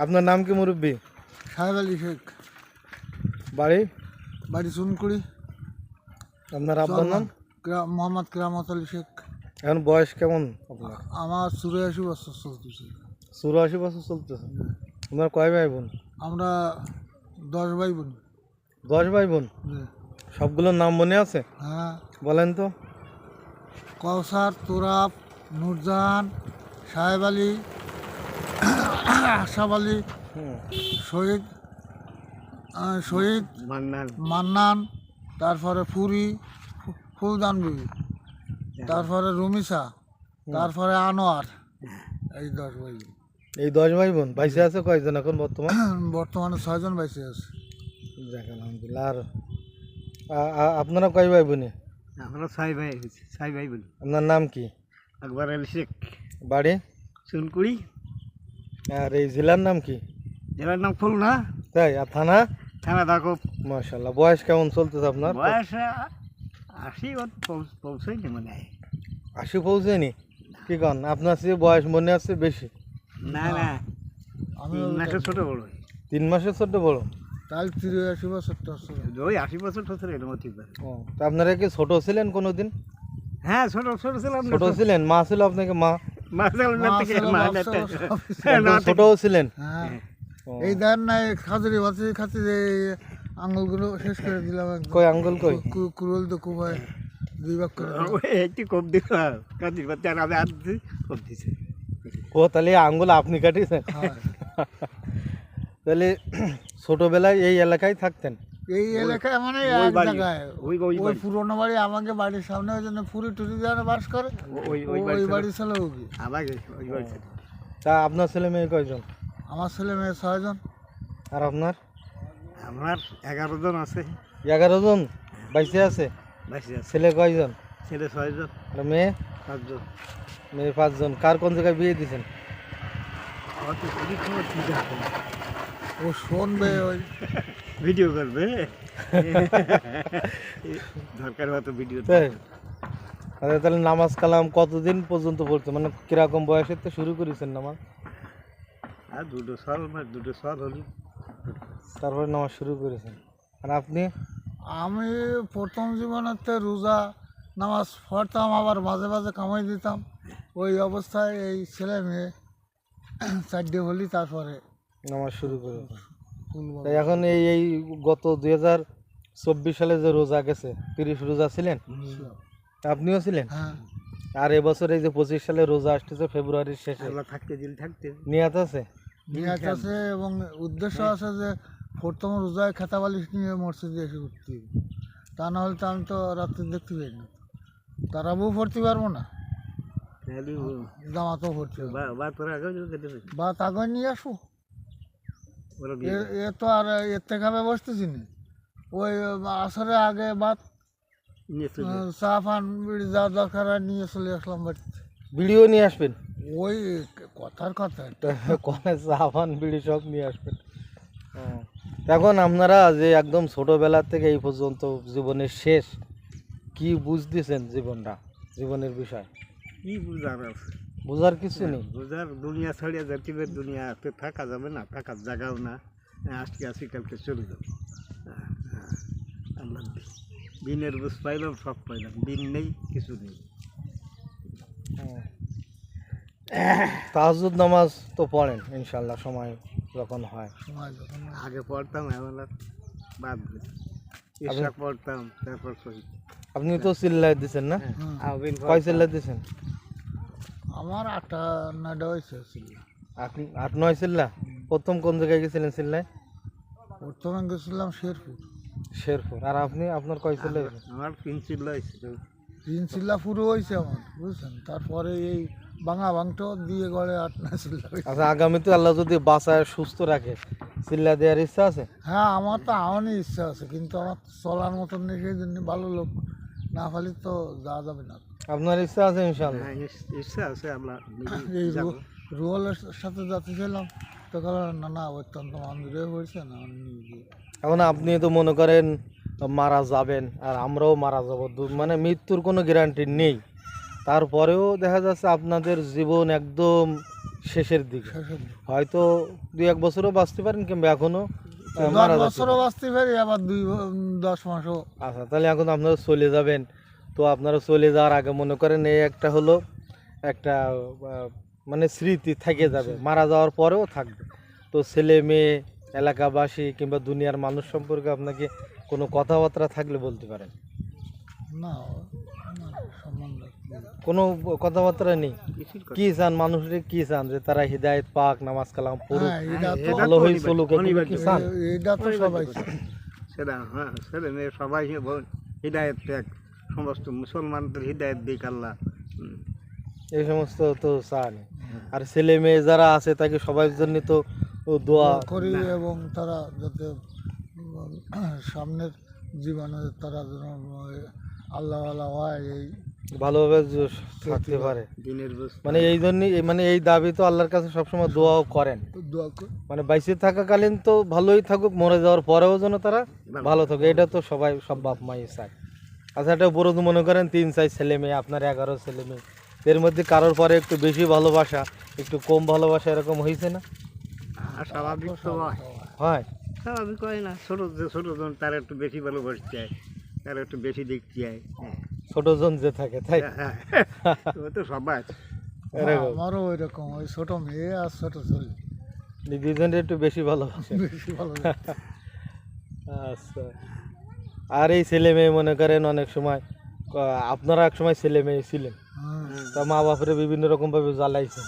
আপনার নাম কি মুরব্বী? সাহেব আলী শেখ, বাড়ি? বাড়ি চুনকুড়ি। আপনার আব্বার নাম? মোহাম্মদ কেরামত আলী শেখ। এখন বয়স কেমন আপনার? আমার 84 বছর চলতেছে। 84 বছর চলতেছে। আপনার কয় ভাই বোন? আমরা 10 ভাই বোন। 10 ভাই বোন? সবগুলোর নাম মনে আছে? হ্যাঁ, বলেন তো। কৌসার, তুরাব, নূরজাহান, সাহেব আলী, আশরাফ আলী, শহীদ শহীদ মান্নান, তারপরে ফুলদান বিবি, তারপরে রুমিসা, তারপরে আনোয়ার। এই 10 ভাই বোন। এই 10 ভাই বোন বাইসে আছে কয়জন এখন বর্তমান? বর্তমানে 6 জন বাইসে আছে। যাক আলহামদুলিল্লাহ। আর আপনারা কয় ভাই বোনে? আমরা 6 ভাই বোন। আপনার নাম কি? আকবর আলী শেখ, বাড়ি? চুনকুড়ি। আর এই জেলার নাম কি? জেলার নাম খুলনা, তাই? আর থানা? থানা দাকব। মাশাআল্লাহ। বয়স কেমন চলতেছে আপনার? বয়স 80 পৌঁছাইনি মনে হয়। 80 পৌঁছেনি? কি কারণ আপনার চেয়ে বয়স মনে আছে বেশি? না না, আমি 3 মাসের ছোট বড়। 3 মাসের ছোট বড়? তাহলে 83 বছর টছর। ওই 80 বছর ছোট এর মধ্যে পারে। ও, তা আপনারা কি ছোট ছিলেন কোনোদিন? হ্যাঁ, ছোট ছোট ছিলাম। ছোট ছিলেন? মা ছিল আপনাকে? মা মাসাল না থেকে ছোটও ছিলেন? হ্যাঁ, ও, এই দেন না খাজুরি বাতি খাতিরে আঙুলগুলো শেষ করে দিলাম একদম। কই আঙ্গুল কই? কুরুল তো কুবায় 2 ভাগ করে দিলাম। একটু কম দিল, কাজী বাচ্চা আমি আর কম দিছে। ও, তাহলে এই আঙ্গুল আপনি কাটিয়েছেন? হ্যাঁ, তাহলে ছোটবেলায় এই এলাকায় থাকতেন? এই এলাকায় মানে ওই এক বাড়ি, জায়গায় ওই ওই পুরোনো বাড়ি আমাকে বাড়ির সামনে ওই জন্য পুরি টুরি দিয়ে বাস করে। ওই ওই বাড়ি বাড়ি ছিল ওকে। আমাকে ওই বাড়ি। তা আপনার ছেলে মেয়ে কয়জন? আমার ছেলে মেয়ে 6 জন। আর আপনার? আমার 11 জন আছে। 11 জন বাইসে আছে? বাইসে আছে। ছেলে কয়জন? ছেলে 6 জন, আর মেয়ে? 5 জন। মেয়ে 5 জন। কার কোন জায়গায় বিয়ে দিয়েছেন? অত খুবই খবর ঠিক আছে। ও শুনবে ওই ভিডিও করবে দরকার হতো ভিডিও। তাই? আচ্ছা, তাহলে নামাজ কালাম কতদিন পর্যন্ত পড়তে, মানে কিরকম বয়সের তো শুরু করেছেন নামাজ? আর দুটো সাল হলি তারপরে নামাজ শুরু করেছেন। আর আপনি? আমি প্রথম জীবনেতে রোজা নামাজ পড়তাম, আবার মাঝে মাঝে কামাই দিতাম। ওই অবস্থায় এই ছেলে মেয়ে 4টে হলি তারপরে নামাজ শুরু করেছেন। খুলবো। তাই এখন এই এই গত 2024 সালে যে রোজা গেছে 30 রোজা ছিলেন? আপনিও ছিলেন? হ্যাঁ, আর এবছর এই যে 25 সালে রোজা আসতেছে ফেব্রুয়ারির শেষে, আল্লাহ থাকতে দিল থাকতে। নিয়াত আছে? নিয়াত আছে এবং উদ্দেশ্য আছে যে প্রথম রোজায় খেতা বালিশ নিয়ে মসজিদে এসে উঠতে হবে। তা না হলে তো আমি তো রাত্রে দেখতে পাই না, তারাবও পড়তে পারবো না, জামাতও পড়তে পারবো না। বা তোরা আগে খেতে পারি। বা তাগয় নিয়ে আসবো। ওরা এ তো আর এর থেকে আমি বসতেছি না। ওই আসরে আগে বাদ নিয়ে চলে চা পান বিড়ি যা দরকার হয় নিয়ে চলে আসলাম বাড়িতে। ভিডিও নিয়ে আসবেন? ওই কথার কথা কনে সাবান বিড়ি সব নিয়ে আসবেন। এখন আপনারা যে একদম ছোটবেলা থেকে এই পর্যন্ত জীবনের শেষ কি বুঝতেছেন জীবনের বিষয়? কি বুঝার আছে? বোঝার কিছু নেই। বুঝার দুনিয়া ছাড়িয়ে যাচ্ছি, দুনিয়া তো থাকা যাবে না, থাকার জায়গাও না। আজকে আসি কালকে চলে যাবো। আল্লাহ দিনের বুঝ পাইলাম, সব পাইলাম। দিন নেই, কিছু নেই। তাহাজ্জুদ নামাজ তো পড়েন ইনশাল্লাহ সময় যখন হয়? সময় যখন আগে পড়তাম, এখন আর বাদ গেছি। ঈশা পড়তাম, তারপর শহীদ। আপনি তো চিল্লায় দিচ্ছেন না? আবিন কয় চিল্লায় দিচ্ছেন? আমার 8-9 হয়েছে ছিল। 8-9 চিল্লা? প্রথম কোন জায়গায় গেছিলেন চিল্লায়? প্রথমে গেছিলাম শেরপুর। আর আপনি, আপনার কয় চিল্লা? আমার 3 চিল্লা হয়েছিল। 3 চিল্লা পুরো হয়েছে আমার, বুঝছেন। তারপরে এই ভাঙা ভাঙটো দিয়ে গড়ে 8-9 চিল্লা হয়েছে। আচ্ছা, আগামীতে আল্লাহ যদি বাঁচায় সুস্থ রাখে চিল্লা দেওয়ার ইচ্ছা আছে? হ্যাঁ, আমার তো আমারই ইচ্ছা আছে, কিন্তু আমার চলার মতন নেই, সেই জন্য ভালো লোক না পালি তো যাওয়া যাবে না। আপনার ইচ্ছা আছে ইনশাল্লাহ? হ্যাঁ, ইচ্ছা আছে। আমরা এই রুয়ালের সাথে যাতে ছিলাম তো না না অত্যন্ত মন্দিরে হয়েছে না নিয়ে গিয়ে। এখন আপনি তো মনে করেন মারা যাবেন আর আমরাও মারা যাব, মানে মৃত্যুর কোনো গ্যারান্টি নেই। তারপরেও দেখা যাচ্ছে আপনাদের জীবন একদম শেষের দিকে, শেষের দিকে। হয়তো 2-1 বছরও বাঁচতে পারেন কিংবা এখনো 10 মারা যাচ্ছে। বছরও বাঁচতে পারি, আবার 10 মাসও। আচ্ছা, তাহলে এখন আপনারা চলে যাবেন, তো আপনারা চলে যাওয়ার আগে মনে করেন এই একটা হলো একটা মানে স্মৃতি থেকে যাবে, মারা যাওয়ার পরেও থাকবে। তো ছেলে মেয়ে, এলাকাবাসী কিংবা দুনিয়ার মানুষ সম্পর্কে আপনাকে কোনো কথাবার্তা থাকলে বলতে পারেন। না, না, সম্বন্ধ কোনো কথাবার্তা নেই? কিছুর কথা। কি চান, মানুষের কি চান যে তারা হিদায়ত পাক, নামাজ কালাম পড়ুক, হ্যাঁ, এটা তো এটা ভালো হয়ে অনিবার্য, চলুক, এগুলো কি অনিবার্য। চান? এটা তো সবাই সেটা হ্যাঁ, ছেলে মেয়ে সবাই হৃদায়ত ত্যাগ, সমস্ত মুসলমানদের হৃদায়ত দিক আল্লাহ। এই সমস্ত তো চান। আর ছেলে মেয়ে যারা আছে তাকে সবার জন্য তো দোয়া করি, এবং তারা যাতে সামনের জীবনে তারা যেন আল্লাহ হয়, এই ভালোভাবে থাকতে পারে। দিনের বুঝ মানে এই জন্যই, মানে এই দাবি তো আল্লাহর কাছে সবসময় দোয়াও করেন, দোয়া করি। মানে বাইসে থাকাকালীন তো ভালোই থাকুক, মরে যাওয়ার পরেও যেন তারা ভালো থাকে, এটা তো সবাই, সব বাপ মাই চায়। আচ্ছা, এটা বড় তো মনে করেন 3-4 ছেলে মেয়ে, আপনার 11 ছেলে মেয়ে, এর মধ্যে কারোর পরে একটু বেশি ভালোবাসা, একটু কম ভালোবাসা এরকম হয়েছে না? স্বাভাবিক তো হয়। হয়। স্বাভাবিক হয় না, ছোট যে ছোটজন তার একটু বেশি ভালোবাসতে চায়, তার একটু বেশি দেখতে চায়। ছোটজন যে থাকে তাই ও তো সবাই এরকম আমারও ওই রকম, ওই ছোট মেয়ে আর ছোট ছেলে দুজনের একটু বেশি ভালোবাসে। বেশি ভালো লাগে। আচ্ছা, আর এই ছেলে মেয়ে মনে করেন অনেক সময় আপনারা এক সময় ছেলে মেয়ে ছিলেন, হ্যাঁ, তা মা বাপরে বিভিন্ন রকম ভাবে জ্বালাইছেন,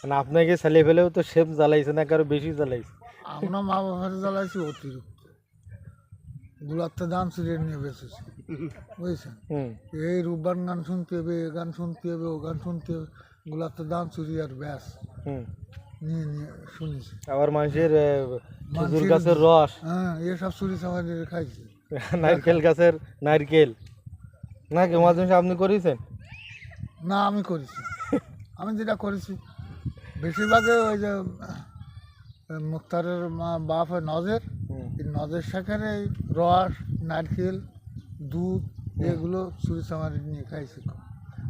মানে আপনাকে ছেলে ফেলেও তো সেম জ্বালাইছে না, কারো বেশি জ্বালাইছে? আমরা মা বাবার জ্বালাইছি অতিরিক্ত, গুলাতে দাম সিরিয়াল নিয়ে বেঁচেছি, বুঝছেন? হুম। এই রূপবান গান শুনতে হবে, এ গান শুনতে হবে, ও গান শুনতে হবে, গুলাতে দাম চুরি আর ব্যাস হুম। নিয়ে নিয়ে শুনেছি। আবার মানুষের খেজুর মানুষের- গাছের রস, হ্যাঁ, এসব চুরি চামারি খাইছি। নারকেল গাছের নারকেল, নাকি মাঝে মাঝে আপনি করেছেন? না, আমি করেছি, আমি যেটা করেছি বেশিরভাগই ওই যে মুক্তারের বাপ নজের, হুম। এই নজের শাকের এই রস, নারকেল, দুধ, এগুলো চুরি চামারি নিয়ে খাইছি।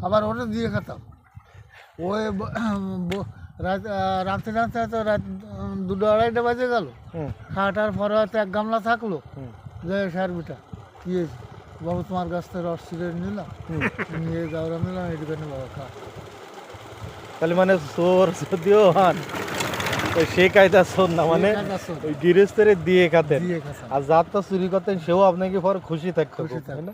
আবার ওটা দিয়ে খেতাম। ওই রাতে রাতে তো রাত 2-2:30 বাজে গেল, হুম। খাটার পরে হয়তো 1 গামলা থাকলো, হুম। যে স্যার বেটা কি হয়েছে, বাবু তোমার কাছ থেকে রস ছিঁড়ে নিলাম, নিয়ে যাওয়া নিলাম, এইটুখানে বাবা খা। তাহলে মানে চোর যদিও হন, ওই সে কায়দা চোর না, মানে ওই গৃহস্থের দিয়ে খাতেন, দিয়ে খেতাম। আর যার তো চুরি করতেন সেও আপনাকে পরে খুশি থাকতো খুশি খুব, তাই থাকতো। না?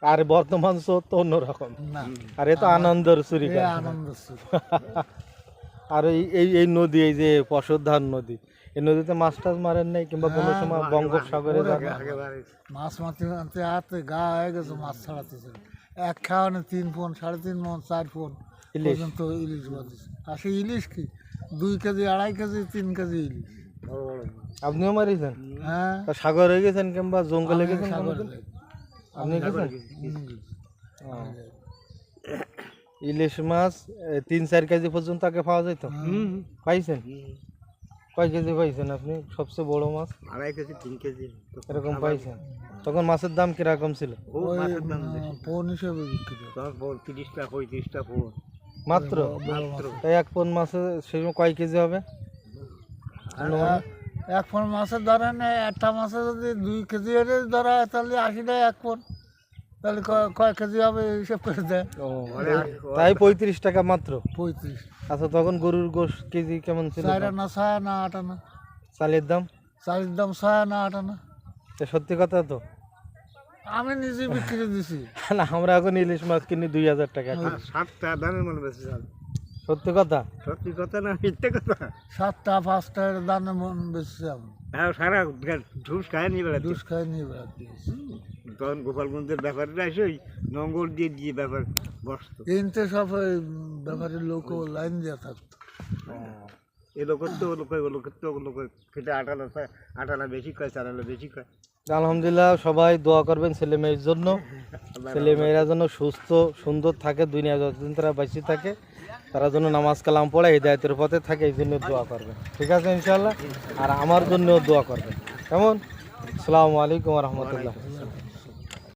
আর বর্তমান চোর তো অন্যরকম, না, আর এ তো আনন্দের চুরি এ করে। আনন্দ ছিল। আর এই এই এই নদী, এই যে পশুধার নদী, এই নদীতে মাছ টাছ মারেন নাই কিংবা কোনো হ্যাঁ, সময় বঙ্গোপসাগরে ওরে যান? বাবা। একেবারে মাছ মারতে মারতে হাতে গা হয়ে গেছে, মাছ ছাড়াতেছিল। এক খাওয়ানে 3 ফোন, 3.5 মন, 4 ফোন ইলিশ? পর্যন্ত ইলিশ বাঁধিছে। আর সেই ইলিশ কি 2 কেজি, 2.5 কেজি, 3 কেজি ইলিশ। বড় বড় আপনিও মারিছেন? হ্যাঁ, তা সাগরে গেছেন কিংবা জঙ্গলে আমি গেছেন সাগরে কোনোদিন? যাই। আপনি গেছেন? হুম। ও। ইলিশ মাছ 3-4 কেজি পর্যন্ত আগে পাওয়া যেত? হুম পাইছেন? কয় কেজি পাইছেন আপনি সবচেয়ে বড় মাছ 2.5 কেজি 3 কেজি এরকম পাইছেন? তখন মাছের দাম কিরকম ছিল? ও ওই মাছের দাম বেশি, ফোন হিসেবে বিক্রি করে। তখন 30টা 35টা ফোন মাত্র? বড় মাছ। তাই এক পোন মাছে সেই সময় কয় কেজি হবে? এক ফোন মাছের ধরেন, একটা মাছে যদি 2 কেজি এর ধরা হয়, তাহলে 80 টাকা এক ফোন, তাহলে কয় কেজি হবে হিসেব করে দেয়। ও, তাই 35 টাকা মাত্র? 35। আচ্ছা, তখন গরুর গোশ কেজি কেমন ছিল? 4 আনা, 6 আনা, 8 আনা। চালের দাম? চালের দাম 6 আনা, 8 আনা। এটা সত্যি কথা তো? আমি নিজে বিক্রি দিছি। না, আমরা এখন ইলিশ মাছ কিনি 2000 টাকা করে। 7টা দামের মনে বেশি চাল, সত্যি কথা? সত্যি কথা না মিথ্যে কথা? 7টা 5টার দানে মন বেশি আমি হ্যাঁ, সারা ঢুস খায় নিয়ে বেড়াচ্ছে। দুষ খাই নিয়ে বেড়াতে। তখন গোপালগঞ্জের ব্যাপারটা এসে ওই নঙ্গল দিয়ে দিয়ে ব্যাপার বসতো। কিনতে সব ওই ব্যাপারের লোক লাইন দিয়ে থাকতো। এ লোকের তো ও লোকের তো ও লোকের খেতে আটানা বেশি খায়, চারানা বেশি খায়। আলহামদুলিল্লাহ, সবাই দোয়া করবেন ছেলে মেয়ের জন্য, ছেলে মেয়েরা যেন সুস্থ সুন্দর থাকে, দুনিয়া যতদিন তারা বেঁচে থাকে তারা যেন নামাজ কালাম পড়ে হিদায়াতের পথে থাকে, এই জন্য দোয়া করবেন। ঠিক আছে ইনশাআল্লাহ, আর আমার জন্যও দোয়া করবেন। কেমন? আসসালামু আলাইকুম রহমতুল্লাহ।